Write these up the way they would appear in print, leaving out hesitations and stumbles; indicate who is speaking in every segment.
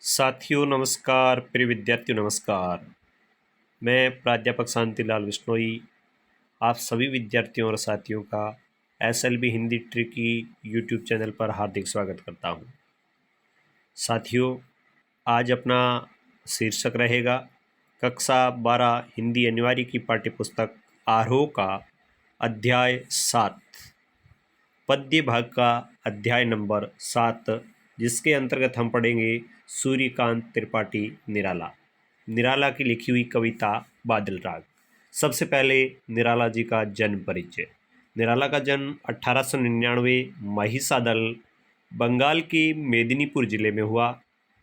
Speaker 1: साथियों नमस्कार, प्रिय विद्यार्थियों नमस्कार। मैं प्राध्यापक शांतिलाल बिश्नोई आप सभी विद्यार्थियों और साथियों का SLB Hindi tricky YouTube channel पर हार्दिक स्वागत करता हूं। साथियों, आज अपना शीर्षक रहेगा कक्षा 12 हिंदी अनिवार्य की पाठ्यपुस्तक आरोह का अध्याय 7 पद्य भाग का अध्याय नंबर 7, जिसके अंतर्गत हम पढ़ेंगे सूर्यकांत त्रिपाठी निराला। निराला की लिखी हुई कविता बादल राग। सबसे पहले निराला जी का जन्म परिचय। निराला का जन्म 1899 महिसादल, बंगाल के मेदिनीपुर जिले में हुआ।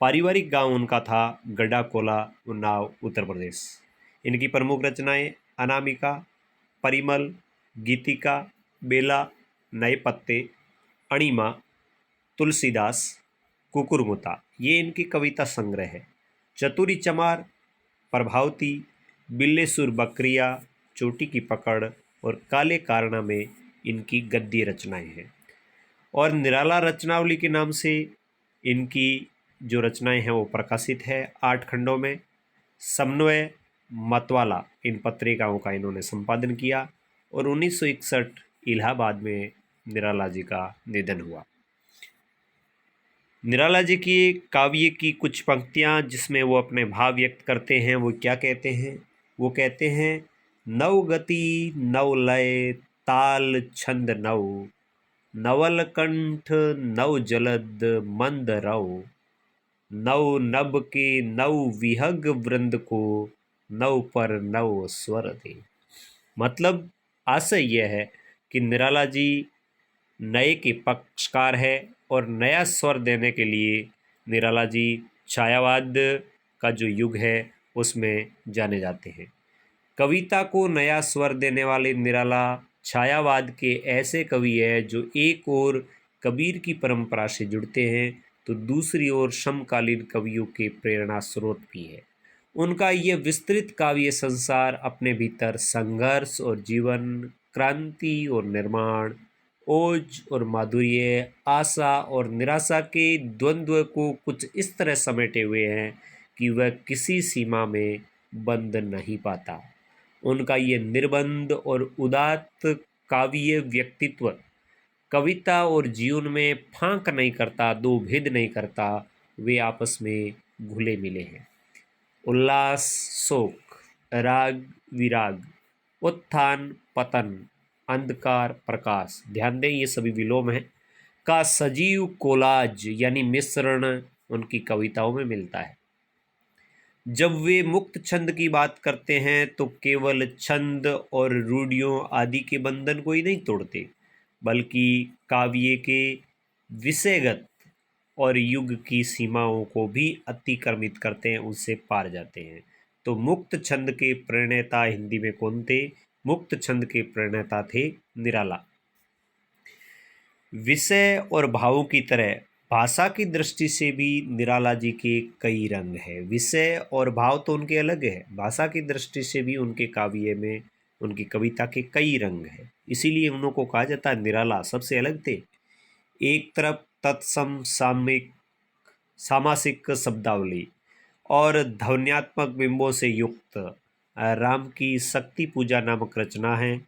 Speaker 1: पारिवारिक गांव उनका था गडाकोला, उन्नाव, उत्तर प्रदेश। इनकी प्रमुख रचनाएं अनामिका, परिमल, गीतिका, बेला, नए पत्ते, अणिमा, तुलसीदास, कुकुरमुता, ये इनकी कविता संग्रह है। चतुरी चमार, प्रभावती, बिल्लेसुर बकरिया, चोटी की पकड़ और काले कारना में इनकी गद्य रचनाएं हैं। और निराला रचनावली के नाम से इनकी जो रचनाएं हैं वो प्रकाशित है 8 खंडों में। समन्वय, मतवाला, इन पत्रिकाओं का इन्होंने संपादन किया और 1961 इलाहाबाद में निराला जी का निधन हुआ। निराला जी की काव्य की कुछ पंक्तियां जिसमें वो अपने भाव व्यक्त करते हैं, वो क्या कहते हैं? वो कहते हैं, नव गति नव लय ताल छंद नव, नवल कंठ नव जलद मंद रव, नव नभ के नव विहग वृंद को, नव पर नव स्वर दे। मतलब आशय यह है कि निराला जी नए के पक्षकार है और नया स्वर देने के लिए निराला जी छायावाद का जो युग है उसमें जाने जाते हैं। कविता को नया स्वर देने वाले निराला छायावाद के ऐसे कवि है जो एक ओर कबीर की परंपरा से जुड़ते हैं तो दूसरी ओर समकालीन कवियों के प्रेरणा स्रोत भी है। उनका ये विस्तृत काव्य संसार अपने भीतर संघर्ष और जीवन, क्रांति और निर्माण, ओज और माधुर्य, आशा और निराशा के द्वंद्व को कुछ इस तरह समेटे हुए हैं कि वह किसी सीमा में बंद नहीं पाता। उनका ये निर्बंध और उदात्त काव्य व्यक्तित्व कविता और जीवन में फांक नहीं करता, दो भेद नहीं करता, वे आपस में घुले मिले हैं। उल्लास शोक, राग विराग, उत्थान पतन, अंधकार प्रकाश, ध्यान दें ये सभी विलोम हैं, का सजीव कोलाज यानी मिश्रण उनकी कविताओं में मिलता है। जब वे मुक्त छंद की बात करते हैं तो केवल छंद और रूढ़ियों आदि के बंधन को ही नहीं तोड़ते, बल्कि काव्य के विषयगत और युग की सीमाओं को भी अतिक्रमित करते हैं, उससे पार जाते हैं। तो मुक्त छंद के प्रणेता हिंदी में कौन थे? मुक्त छंद के प्रणेता थे निराला। विषय और भावों की तरह भाषा की दृष्टि से भी निराला जी के कई रंग हैं। विषय और भाव तो उनके अलग है, भाषा की दृष्टि से भी उनके काव्य में, उनकी कविता के कई रंग हैं। इसीलिए उनको कहा जाता है निराला सबसे अलग थे। एक तरफ तत्सम सामयिक सामासिक शब्दावली और ध्वन्यात्मक बिंबों से युक्त राम की शक्ति पूजा नामक रचना है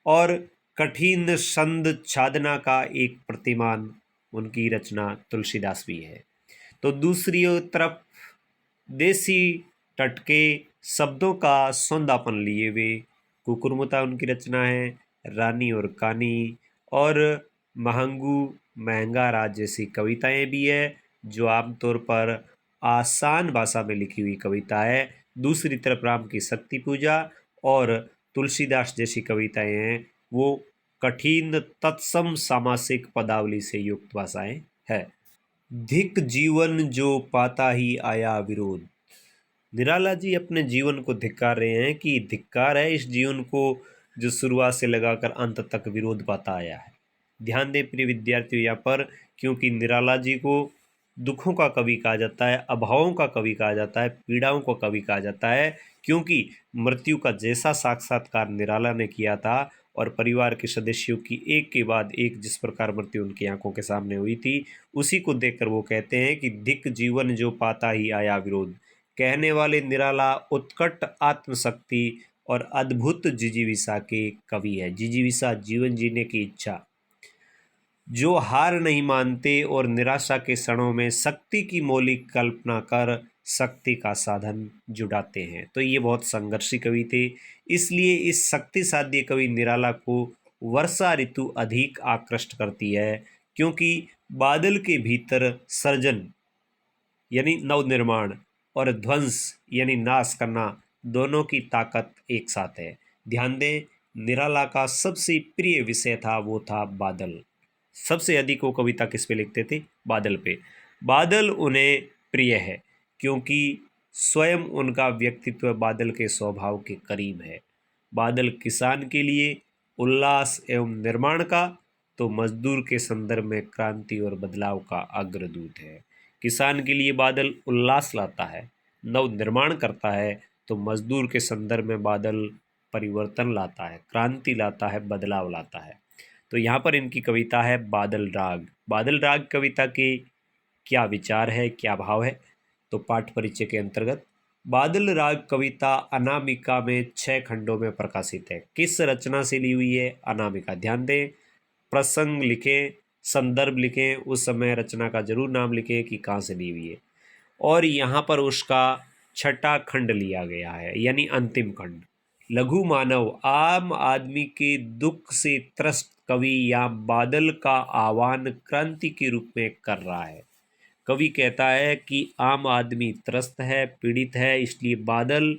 Speaker 1: और कठिन छंद साधना का एक प्रतिमान उनकी रचना तुलसीदास भी है। तो दूसरी तरफ देसी टटके शब्दों का सौंदापन लिए हुए कुकुरमुता उनकी रचना है। रानी और कानी और महंगू महंगा राज जैसी कविताएं भी है जो आमतौर पर आसान भाषा में लिखी हुई कविता है। दूसरी तरफ राम की शक्ति पूजा और तुलसीदास जैसी कविताएं हैं वो कठिन तत्सम सामासिक पदावली से युक्त भाषाएं है। धिक जीवन जो पाता ही आया विरोध। निराला जी अपने जीवन को धिक्कार रहे हैं कि धिक्कार है इस जीवन को जो शुरुआत से लगाकर अंत तक विरोध पाता आया है। ध्यान दें प्रिय विद्यार्थियों यहाँ पर, क्योंकि निराला जी को दुखों का कवि कहा जाता है, अभावों का कवि कहा जाता है, पीड़ाओं का कवि कहा जाता है, क्योंकि मृत्यु का जैसा साक्षात्कार निराला ने किया था और परिवार के सदस्यों की एक के बाद एक जिस प्रकार मृत्यु उनकी आंखों के सामने हुई थी, उसी को देखकर वो कहते हैं कि धिक जीवन जो पाता ही आया विरोध। कहने वाले निराला उत्कट आत्मशक्ति और अद्भुत जिजीविषा के कवि है। जिजीविषा जीवन जीने की इच्छा, जो हार नहीं मानते और निराशा के क्षणों में शक्ति की मौलिक कल्पना कर शक्ति का साधन जुटाते हैं। तो ये बहुत संघर्षी कवि थे, इसलिए इस शक्ति साध्य कवि निराला को वर्षा ऋतु अधिक आकृष्ट करती है, क्योंकि बादल के भीतर सृजन यानी नवनिर्माण और ध्वंस यानी नाश करना दोनों की ताकत एक साथ है। ध्यान दें, निराला का सबसे प्रिय विषय था वो था बादल। सबसे अधिक वो कविता किस पे लिखते थे? बादल पे। बादल उन्हें प्रिय है क्योंकि स्वयं उनका व्यक्तित्व बादल के स्वभाव के करीब है। बादल किसान के लिए उल्लास एवं निर्माण का, तो मजदूर के संदर्भ में क्रांति और बदलाव का अग्रदूत है। किसान के लिए बादल उल्लास लाता है, नव निर्माण करता है, तो मजदूर के संदर्भ में बादल परिवर्तन लाता है, क्रांति लाता है, बदलाव लाता है। तो यहाँ पर इनकी कविता है बादल राग। बादल राग कविता के क्या विचार है, क्या भाव है? तो पाठ परिचय के अंतर्गत बादल राग कविता अनामिका में 6 खंडों में प्रकाशित है। किस रचना से ली हुई है? अनामिका। ध्यान दें, प्रसंग लिखें, संदर्भ लिखें, उस समय रचना का जरूर नाम लिखें कि कहाँ से ली हुई है। और यहाँ पर उसका 6ठा खंड लिया गया है, यानी अंतिम खंड। लघु मानव, आम आदमी के दुख से त्रस्त कवि या बादल का आह्वान क्रांति के रूप में कर रहा है। कवि कहता है कि आम आदमी त्रस्त है, पीड़ित है, इसलिए बादल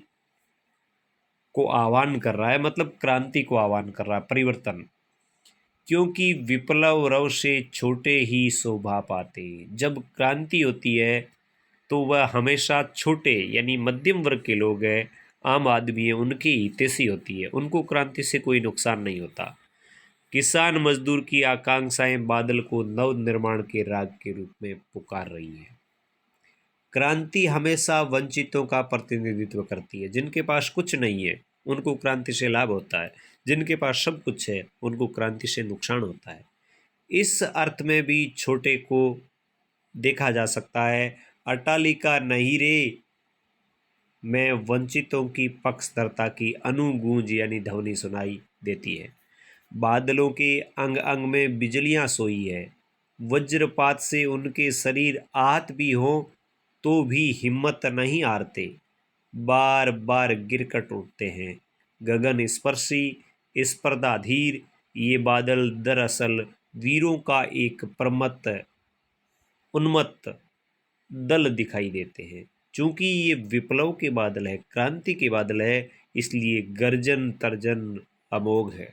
Speaker 1: को आह्वान कर रहा है, मतलब क्रांति को आह्वान कर रहा है, परिवर्तन। क्योंकि विप्लव रव से छोटे ही शोभा पाते। जब क्रांति होती है तो वह हमेशा छोटे यानी मध्यम वर्ग के लोग हैं, आम आदमी है, उनकी हितैषी होती है, उनको क्रांति से कोई नुकसान नहीं होता। किसान मजदूर की आकांक्षाएं बादल को नव निर्माण के राग के रूप में पुकार रही है। क्रांति हमेशा वंचितों का प्रतिनिधित्व करती है। जिनके पास कुछ नहीं है उनको क्रांति से लाभ होता है, जिनके पास सब कुछ है उनको क्रांति से नुकसान होता है। इस अर्थ में भी छोटे को देखा जा सकता है। अट्टालिका नहीं रे में वंचितों की पक्षधरता की अनुगूंज यानी ध्वनि सुनाई देती है। बादलों के अंग अंग में बिजलियां सोई है, वज्रपात से उनके शरीर आहत भी हो तो भी हिम्मत नहीं हारते, बार बार गिरकर उठते हैं। गगन स्पर्शी स्पर्धाधीर ये बादल दरअसल वीरों का एक प्रमत्त उन्मत्त दल दिखाई देते हैं। चूंकि ये विप्लव के बादल है, क्रांति के बादल है, इसलिए गर्जन तर्जन अमोघ है।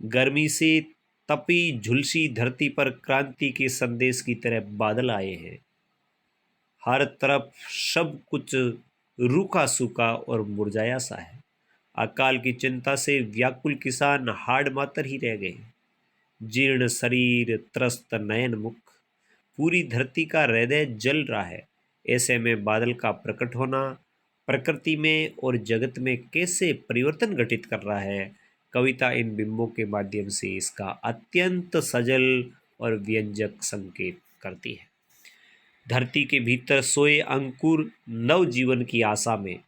Speaker 1: गर्मी से तपी झुलसी धरती पर क्रांति के संदेश की तरह बादल आए हैं। हर तरफ सब कुछ रूखा सूखा और मुरझाया सा है। अकाल की चिंता से व्याकुल किसान हाड़ मातर ही रह गए। जीर्ण शरीर, त्रस्त नयन मुख, पूरी धरती का हृदय जल रहा है। ऐसे में बादल का प्रकट होना प्रकृति में और जगत में कैसे परिवर्तन घटित कर रहा है, कविता इन बिंबों के माध्यम से इसका अत्यंत सजल और व्यंजक संकेत करती है। धरती के भीतर सोए अंकुर नव जीवन की आशा में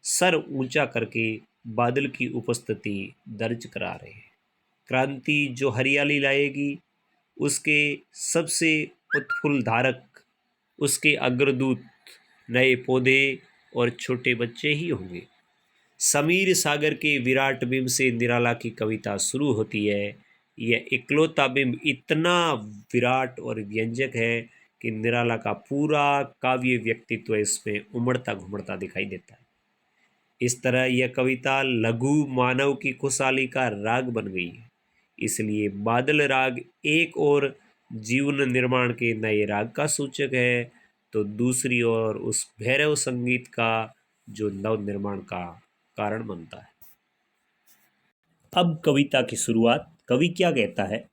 Speaker 1: सर ऊंचा करके बादल की उपस्थिति दर्ज करा रहे हैं। क्रांति जो हरियाली लाएगी, उसके सबसे उत्फुल्ल धारक, उसके अग्रदूत नए पौधे और छोटे बच्चे ही होंगे। समीर सागर के विराट बिंब से निराला की कविता शुरू होती है। यह इकलौता बिंब इतना विराट और व्यंजक है कि निराला का पूरा काव्य व्यक्तित्व इसमें उमड़ता घुमड़ता दिखाई देता है। इस तरह यह कविता लघु मानव की खुशहाली का राग बन गई है। इसलिए बादल राग एक और जीवन निर्माण के नए राग का सूचक है, तो दूसरी ओर उस भैरव संगीत का जो नव निर्माण का कारण बनता है। अब कविता की शुरुआत। कवि क्या कहता है?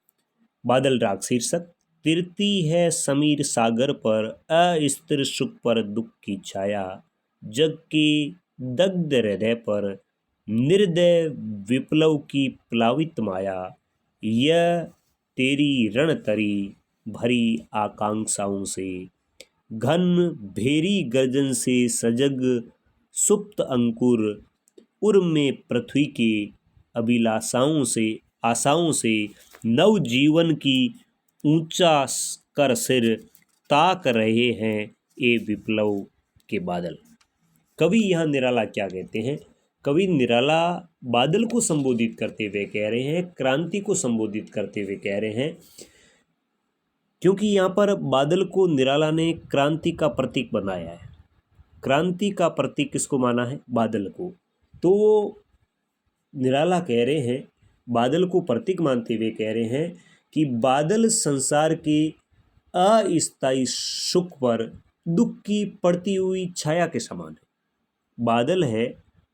Speaker 1: बादल राग शीर्षक। तिरती है समीर सागर पर, अस्थिर सुख पर दुख की छाया, जग की दग्ध हृदय पर निर्दय विप्लव की प्लावित माया, यह तेरी रणतरी भरी आकांक्षाओं से, घन भेरी गर्जन से सजग सुप्त अंकुर, उर्म में पृथ्वी के अभिलाषाओं से, आशाओं से, नव जीवन की ऊंचा कर सिर ताक रहे हैं ये विप्लव के बादल। कवि यहाँ निराला क्या कहते हैं? कवि निराला बादल को संबोधित करते हुए कह रहे हैं, क्रांति को संबोधित करते हुए कह रहे हैं, क्योंकि यहाँ पर बादल को निराला ने क्रांति का प्रतीक बनाया है। क्रांति का प्रतीक किसको माना है? बादल को। तो निराला कह रहे हैं, बादल को प्रतीक मानते हुए कह रहे हैं कि बादल संसार के अस्थायी सुख पर दुख की पड़ती हुई छाया के समान है। बादल है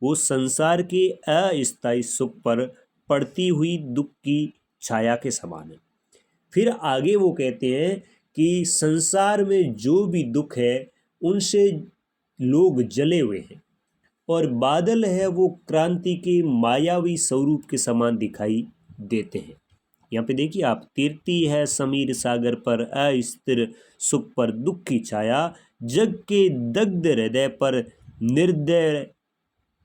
Speaker 1: वो संसार के अस्थायी सुख पर पड़ती हुई दुख की छाया के समान है। फिर आगे वो कहते हैं कि संसार में जो भी दुख है उनसे लोग जले हुए हैं, और बादल है वो क्रांति के मायावी स्वरूप के समान दिखाई देते हैं। यहाँ पे देखिए आप, तीरती है समीर सागर पर अस्थिर सुख पर दुख की छाया, जग के दग्ध हृदय पर निर्दय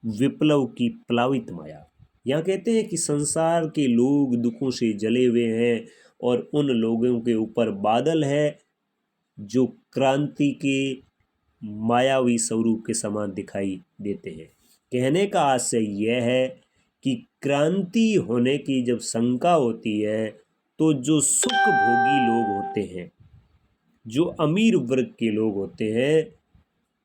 Speaker 1: विप्लव की प्लावित माया। यहाँ कहते हैं कि संसार के लोग दुखों से जले हुए हैं और उन लोगों के ऊपर बादल है जो क्रांति के मायावी स्वरूप के समान दिखाई देते हैं। कहने का आशय यह है कि क्रांति होने की जब शंका होती है तो जो सुख भोगी लोग होते हैं, जो अमीर वर्ग के लोग होते हैं,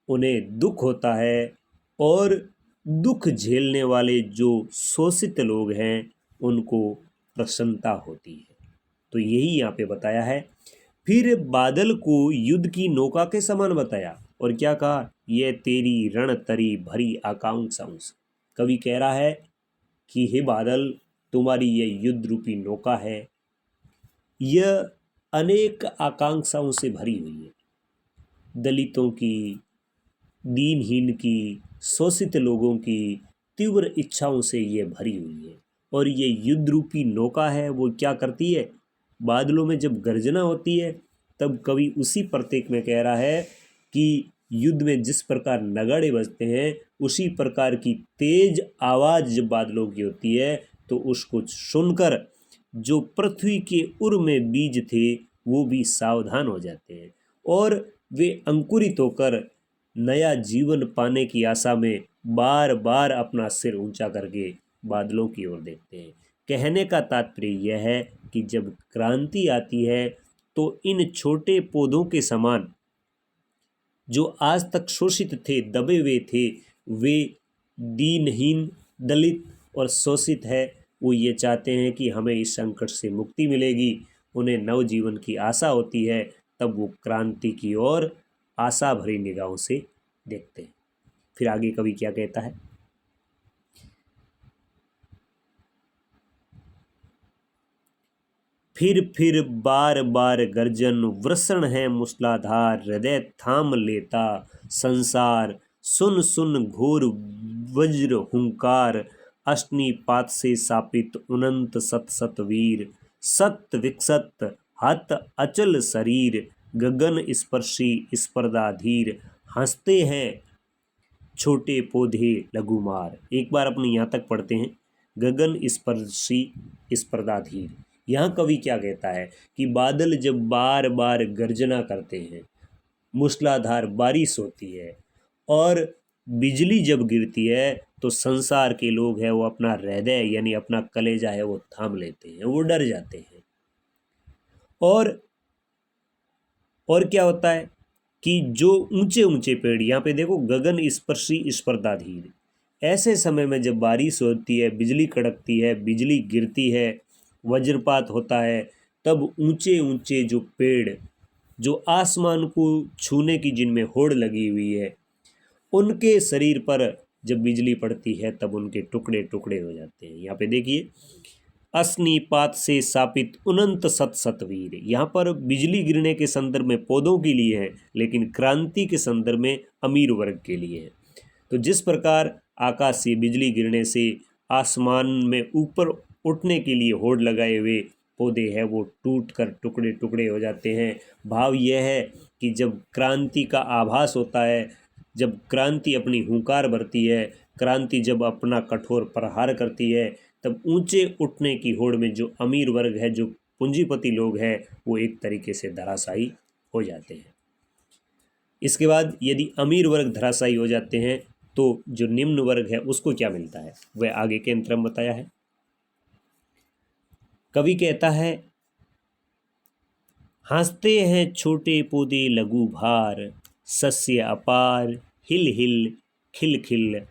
Speaker 1: उन्हें दुख होता है, और दुख झेलने वाले जो शोषित लोग हैं उनको प्रसन्नता होती है। तो यही यहाँ पे बताया है। फिर बादल को युद्ध की नौका के समान बताया, और क्या कहा? यह तेरी रणतरी भरी आकांक्षाओं से। कवि कह रहा है कि हे बादल, तुम्हारी यह युद्ध रूपी नौका है, यह अनेक आकांक्षाओं से भरी हुई है। दलितों की, दीनहीन की, शोषित लोगों की तीव्र इच्छाओं से ये भरी हुई है। और ये युद्ध रूपी नौका है वो क्या करती है? बादलों में जब गर्जना होती है तब कवि उसी प्रतीक में कह रहा है कि युद्ध में जिस प्रकार नगाड़े बजते हैं उसी प्रकार की तेज आवाज़ जब बादलों की होती है तो उसको सुनकर जो पृथ्वी के उर में बीज थे वो भी सावधान हो जाते हैं, और वे अंकुरित होकर नया जीवन पाने की आशा में बार बार अपना सिर ऊंचा करके बादलों की ओर देखते हैं। कहने का तात्पर्य यह है कि जब क्रांति आती है तो इन छोटे पौधों के समान जो आज तक शोषित थे, दबे हुए थे, वे दीनहीन, दलित और शोषित है, वो ये चाहते हैं कि हमें इस संकट से मुक्ति मिलेगी, उन्हें नव जीवन की आशा होती है, तब वो क्रांति की ओर आशा भरी निगाहों से देखते हैं। फिर आगे कवि क्या कहता है? फिर बार बार गर्जन वृषण है मूसलाधार, हृदय थाम लेता संसार, सुन सुन घोर वज्र हुंकार, अश्निपात से सापित अनंत सत सत वीर, सत विकसत हत अचल शरीर, गगन स्पर्शी स्पर्धाधीर, हंसते हैं छोटे पौधे लघुमार। एक बार अपने यहाँ तक पढ़ते हैं, गगन स्पर्शी स्पर्धाधीर। यहाँ कवि क्या कहता है कि बादल जब बार बार गर्जना करते हैं, मूसलाधार बारिश होती है और बिजली जब गिरती है तो संसार के लोग हैं वो अपना हृदय यानी अपना कलेजा है वो थाम लेते हैं, वो डर जाते हैं। और क्या होता है कि जो ऊंचे ऊंचे पेड़, यहाँ पे देखो गगन स्पर्शी स्पर्धाधीर, ऐसे समय में जब बारिश होती है, बिजली कड़कती है, बिजली गिरती है, वज्रपात होता है, तब ऊंचे ऊंचे जो पेड़ जो आसमान को छूने की जिनमें होड़ लगी हुई है, उनके शरीर पर जब बिजली पड़ती है तब उनके टुकड़े टुकड़े हो जाते हैं। यहाँ पे देखिए, अश्निपात से सापित अनंत सत सतवीर। यहाँ पर बिजली गिरने के संदर्भ में पौधों के लिए है, लेकिन क्रांति के संदर्भ में अमीर वर्ग के लिए है। तो जिस प्रकार आकाश से बिजली गिरने से आसमान में ऊपर उठने के लिए होड़ लगाए हुए पौधे हैं वो टूट कर टुकड़े टुकड़े हो जाते हैं। भाव यह है कि जब क्रांति का आभास होता है, जब क्रांति अपनी हुंकार भरती है, क्रांति जब अपना कठोर प्रहार करती है, तब ऊंचे उठने की होड़ में जो अमीर वर्ग है, जो पूंजीपति लोग हैं, वो एक तरीके से धराशायी हो जाते हैं। इसके बाद यदि अमीर वर्ग धराशायी हो जाते हैं तो जो निम्न वर्ग है उसको क्या मिलता है वह आगे के अंतर में बताया है। कवि कहता है, हंसते हैं छोटे पौधे लघु भार, सस्य अपार हिल हिल खिल खिल,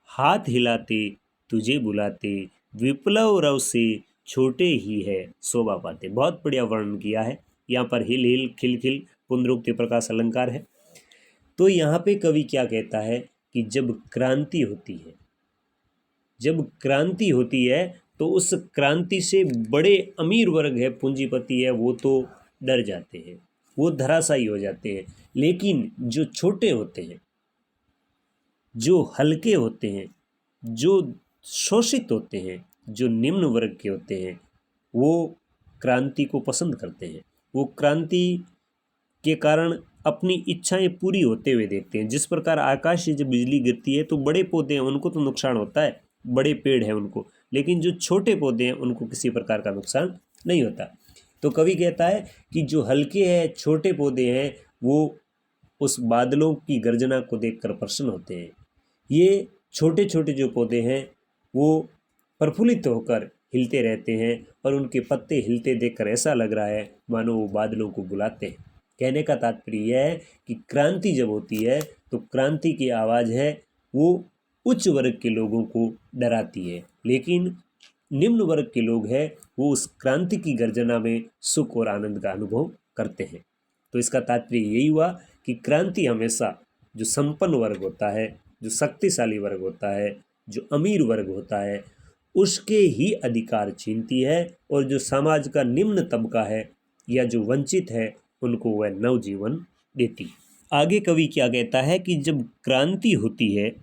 Speaker 1: हाथ हिलाते तुझे बुलाते, विप्लव रव से छोटे ही है शोभा पाते। बहुत बढ़िया वर्णन किया है। यहाँ पर हिल हिल खिल खिल पुनरुक्ति प्रकाश अलंकार है। तो यहाँ पे कवि क्या कहता है कि जब क्रांति होती है, जब क्रांति होती है तो उस क्रांति से बड़े अमीर वर्ग है, पूंजीपति है, वो तो डर जाते हैं, वो धराशायी हो जाते हैं। लेकिन जो छोटे होते हैं, जो हल्के होते हैं, जो शोषित होते हैं, जो निम्न वर्ग के होते हैं, वो क्रांति को पसंद करते हैं। वो क्रांति के कारण अपनी इच्छाएं पूरी होते हुए देखते हैं। जिस प्रकार आकाश से जब बिजली गिरती है तो बड़े पौधे हैं उनको तो नुकसान होता है, बड़े पेड़ हैं उनको, लेकिन जो छोटे पौधे हैं उनको किसी प्रकार का नुकसान नहीं होता। तो कवि कहता है कि जो हल्के हैं, छोटे पौधे हैं, वो उस बादलों की गर्जना को देखकर प्रसन्न होते हैं। ये छोटे छोटे जो पौधे हैं वो प्रफुल्लित होकर हिलते रहते हैं और उनके पत्ते हिलते देखकर ऐसा लग रहा है मानो वो बादलों को बुलाते हैं। कहने का तात्पर्य यह है कि क्रांति जब होती है तो क्रांति की आवाज़ है वो उच्च वर्ग के लोगों को डराती है, लेकिन निम्न वर्ग के लोग हैं वो उस क्रांति की गर्जना में सुख और आनंद का अनुभव करते हैं। तो इसका तात्पर्य यही हुआ कि क्रांति हमेशा जो संपन्न वर्ग होता है, जो शक्तिशाली वर्ग होता है, जो अमीर वर्ग होता है, उसके ही अधिकार छीनती है, और जो समाज का निम्न तबका है या जो वंचित है उनको वह नवजीवन देती है। आगे कवि क्या कहता है कि जब क्रांति होती है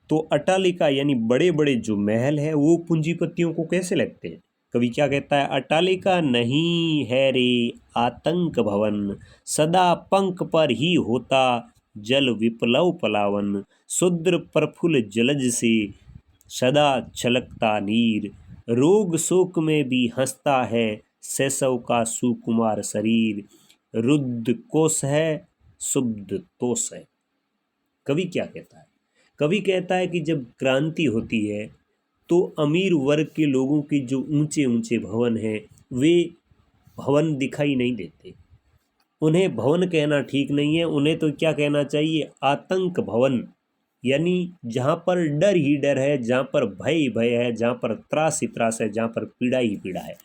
Speaker 1: तो अट्टालिका यानी बड़े बड़े जो महल है वो पूंजीपतियों को कैसे लगते हैं। कवि क्या कहता है, अट्टालिका नहीं है रे आतंक भवन, सदा पंख पर ही होता जल विप्लव पलावन, शुद्र प्रफुल्ल जलज से सदा छलकता नीर, रोग शोक में भी हंसता है शैशव का सुकुमार शरीर, रुद्ध कोश है शुद्ध तोष है। कवि क्या कहता है, कवि कहता है कि जब क्रांति होती है तो अमीर वर्ग के लोगों के जो ऊंचे ऊंचे भवन हैं वे भवन दिखाई नहीं देते। उन्हें भवन कहना ठीक नहीं है, उन्हें तो क्या कहना चाहिए, आतंक भवन, यानी जहाँ पर डर ही डर है, जहाँ पर भय ही भय है, जहाँ पर त्रास ही त्रास है, जहाँ पर पीड़ा ही पीड़ा है,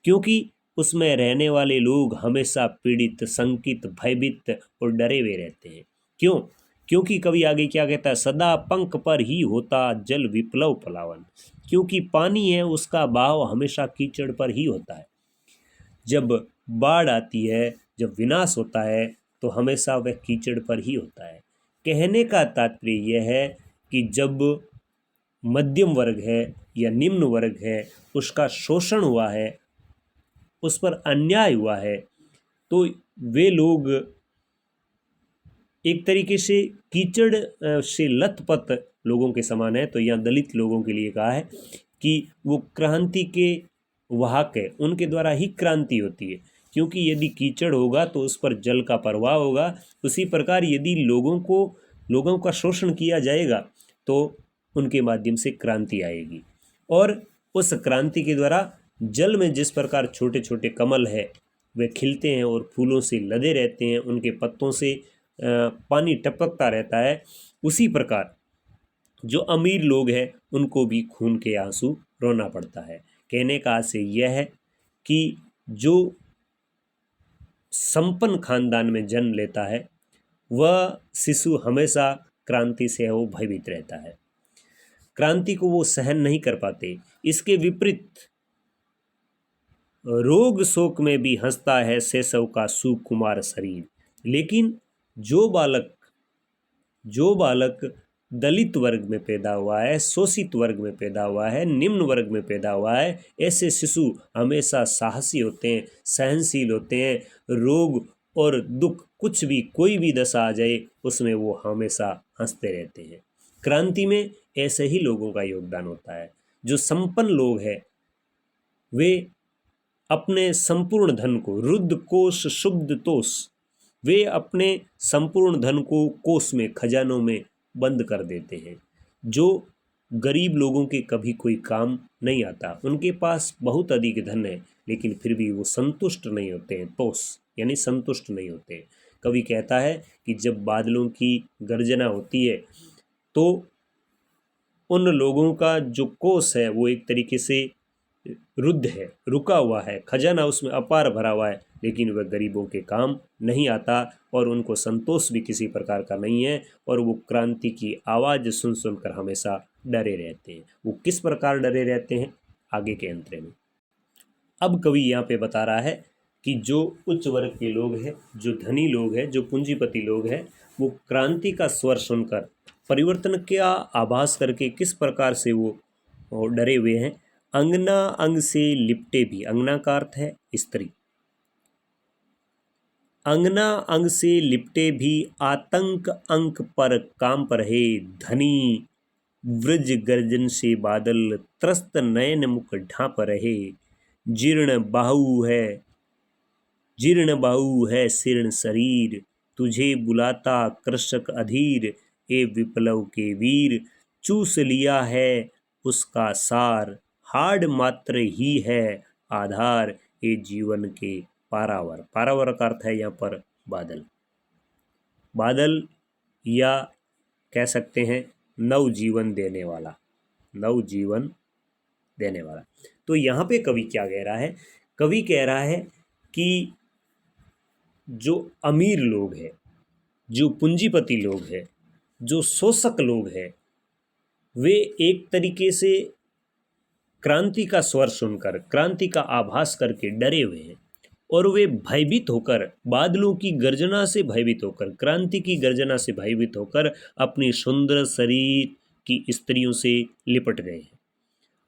Speaker 1: क्योंकि उसमें रहने वाले लोग हमेशा पीड़ित, शंकित, भयभीत और डरे हुए रहते हैं। क्यों? क्योंकि कवि आगे क्या कहता है, सदा पंख पर ही होता जल विप्लव पलावन, क्योंकि पानी है उसका बहाव हमेशा कीचड़ पर ही होता है। जब बाढ़ आती है, जब विनाश होता है तो हमेशा वह कीचड़ पर ही होता है। कहने का तात्पर्य यह है कि जब मध्यम वर्ग है या निम्न वर्ग है उसका शोषण हुआ है, उस पर अन्याय हुआ है, तो वे लोग एक तरीके से कीचड़ से लथपथ लोगों के समान है। तो यहाँ दलित लोगों के लिए कहा है कि वो क्रांति के वाहक है, उनके द्वारा ही क्रांति होती है, क्योंकि यदि कीचड़ होगा तो उस पर जल का प्रवाह होगा। उसी प्रकार यदि लोगों का शोषण किया जाएगा तो उनके माध्यम से क्रांति आएगी, और उस क्रांति के द्वारा जल में जिस प्रकार छोटे छोटे कमल है वे खिलते हैं और फूलों से लदे रहते हैं, उनके पत्तों से पानी टपकता रहता है, उसी प्रकार जो अमीर लोग हैं उनको भी खून के आंसू रोना पड़ता है। कहने का आशय यह है कि जो संपन्न खानदान में जन्म लेता है वह शिशु हमेशा क्रांति से वो भयभीत रहता है, क्रांति को वो सहन नहीं कर पाते। इसके विपरीत रोग शोक में भी हंसता है शैशव का सुकुमार शरीर, लेकिन जो बालक दलित वर्ग में पैदा हुआ है, शोषित वर्ग में पैदा हुआ है, निम्न वर्ग में पैदा हुआ है, ऐसे शिशु हमेशा साहसी होते हैं, सहनशील होते हैं। रोग और दुख कुछ भी, कोई भी दशा आ जाए उसमें वो हमेशा हंसते रहते हैं। क्रांति में ऐसे ही लोगों का योगदान होता है। जो संपन्न लोग हैं वे अपने संपूर्ण धन को, रुद्ध कोष शुद्ध तोष, वे अपने संपूर्ण धन को कोष में, खजानों में बंद कर देते हैं। जो गरीब लोगों के कभी कोई काम नहीं आता, उनके पास बहुत अधिक धन है लेकिन फिर भी वो संतुष्ट नहीं होते हैं। तोष यानी संतुष्ट नहीं होते हैं। कवि कहता है कि जब बादलों की गर्जना होती है तो उन लोगों का जो कोष है वो एक तरीके से रुद्ध है, रुका हुआ है, खजाना उसमें अपार भरा हुआ है, लेकिन वह गरीबों के काम नहीं आता और उनको संतोष भी किसी प्रकार का नहीं है और वो क्रांति की आवाज़ सुन सुनकर हमेशा डरे रहते हैं। वो किस प्रकार डरे रहते हैं आगे के अंतरे में। अब कवि यहाँ पे बता रहा है कि जो उच्च वर्ग के लोग हैं, जो धनी लोग हैं, जो पूंजीपति लोग हैं, वो क्रांति का स्वर सुनकर, परिवर्तन का आभास करके किस प्रकार से वो डरे हुए हैं। अंगना अंग से लिपटे भी, अंगना का अर्थ है स्त्री, अंगना अंग से लिपटे भी आतंक अंक पर कांप रहे धनी, व्रज गर्जन से बादल त्रस्त नयन मुख ढांप रहे, जीर्ण बाहु है शीर्ण शरीर, तुझे बुलाता कृषक अधीर, ए विप्लव के वीर, चूस लिया है उसका सार, हाड मात्र ही है आधार, ए जीवन के पारावर। पारावर का अर्थ है यहाँ पर बादल, बादल या कह सकते हैं नव जीवन देने वाला, नव जीवन देने वाला। तो यहाँ पे कवि क्या कह रहा है? कवि कह रहा है कि जो अमीर लोग हैं, जो पूंजीपति लोग हैं, जो शोषक लोग हैं, वे एक तरीके से क्रांति का स्वर सुनकर, क्रांति का आभास करके डरे हुए हैं और वे भयभीत होकर, बादलों की गर्जना से भयभीत होकर, क्रांति की गर्जना से भयभीत होकर अपनी सुंदर शरीर की स्त्रियों से लिपट गए हैं।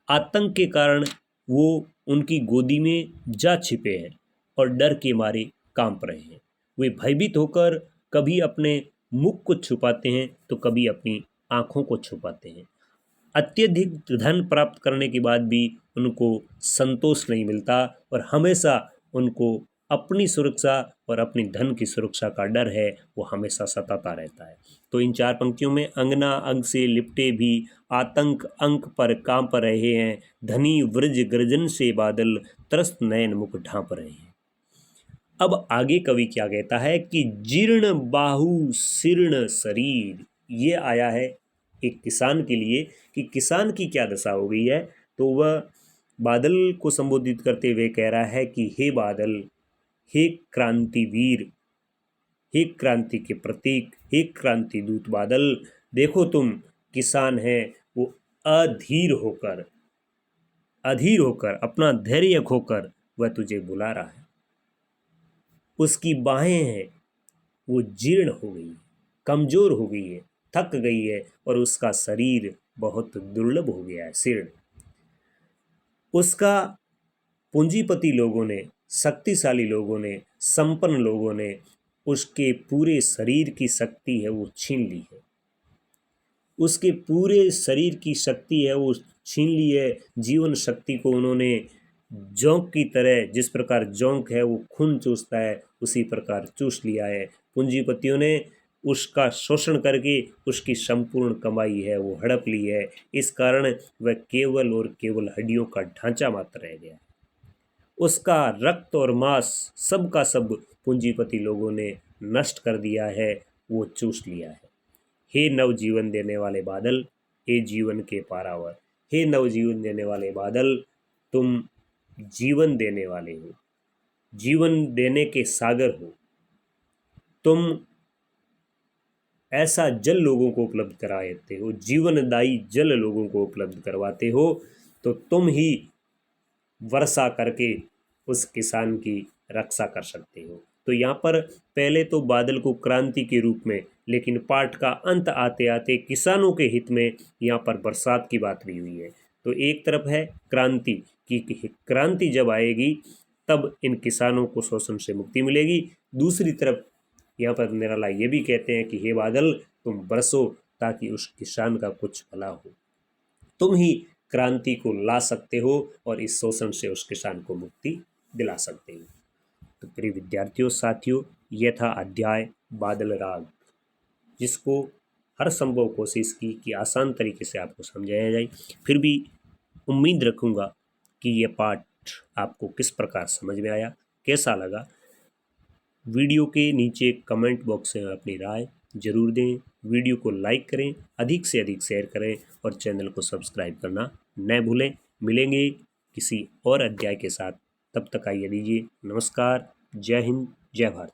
Speaker 1: आतंक के कारण वो उनकी गोदी में जा छिपे हैं और डर के मारे कांप रहे हैं। वे भयभीत होकर कभी अपने मुख को छुपाते हैं तो कभी अपनी आंखों को छुपाते हैं। अत्यधिक धन प्राप्त करने के बाद भी उनको संतोष नहीं मिलता और हमेशा उनको अपनी सुरक्षा और अपनी धन की सुरक्षा का डर है, वो हमेशा सताता रहता है। तो इन चार पंक्तियों में अंगना अंग से लिपटे भी आतंक अंक पर कांप रहे हैं, धनी व्रज गर्जन से बादल त्रस्त नयन मुख ढांप रहे हैं। अब आगे कवि क्या कहता है कि जीर्ण बाहु शीर्ण शरीर, ये आया है एक किसान के लिए कि किसान की क्या दशा हो गई है। तो वह बादल को संबोधित करते हुए कह रहा है कि हे बादल, हे क्रांतिवीर, हे क्रांति के प्रतीक, हे क्रांति दूत बादल, देखो तुम किसान है, वो अधीर होकर अपना धैर्य खोकर वह तुझे बुला रहा है। उसकी बाहें हैं वो जीर्ण हो गई है, कमजोर हो गई है, थक गई है और उसका शरीर बहुत दुर्लभ हो गया है, शीर्ण। उसका पूंजीपति लोगों ने, शक्तिशाली लोगों ने, संपन्न लोगों ने उसके पूरे शरीर की शक्ति है वो छीन ली है, उसके पूरे शरीर की शक्ति है वो छीन ली है। जीवन शक्ति को उन्होंने जोंक की तरह, जिस प्रकार जोंक है वो खून चूसता है, उसी प्रकार चूस लिया है। पूंजीपतियों ने उसका शोषण करके उसकी संपूर्ण कमाई है वो हड़प ली है। इस कारण वह केवल और केवल हड्डियों का ढांचा मात्र रह गया। उसका रक्त और मांस सब का सब पूंजीपति लोगों ने नष्ट कर दिया है, वो चूस लिया है। हे नवजीवन देने वाले बादल, हे जीवन के पारावर, हे नवजीवन देने वाले बादल, तुम जीवन देने वाले हो, जीवन देने के सागर हो। तुम ऐसा जल लोगों को उपलब्ध कराते हो, जीवनदायी जल लोगों को उपलब्ध करवाते हो, तो तुम ही वर्षा करके उस किसान की रक्षा कर सकते हो। तो यहाँ पर पहले तो बादल को क्रांति के रूप में, लेकिन पाठ का अंत आते आते किसानों के हित में यहाँ पर बरसात की बात भी हुई है। तो एक तरफ है क्रांति की क्रांति जब आएगी तब इन किसानों को शोषण से मुक्ति मिलेगी। दूसरी तरफ यहाँ पर निराला ये भी कहते हैं कि हे बादल तुम बरसो ताकि उस किसान का कुछ भला हो, तुम ही क्रांति को ला सकते हो और इस शोषण से उस किसान को मुक्ति दिला सकते हो। तो प्रिय विद्यार्थियों साथियों, यह था अध्याय बादल राग, जिसको हर संभव कोशिश की कि आसान तरीके से आपको समझाया जाए। फिर भी उम्मीद रखूँगा कि यह पाठ आपको किस प्रकार समझ में आया, कैसा लगा। वीडियो के नीचे कमेंट बॉक्स में अपनी राय जरूर दें, वीडियो को लाइक करें, अधिक से अधिक शेयर करें और चैनल को सब्सक्राइब करना न भूलें। मिलेंगे किसी और अध्याय के साथ, तब तक आइए दीजिए नमस्कार। जय हिंद, जय भारत।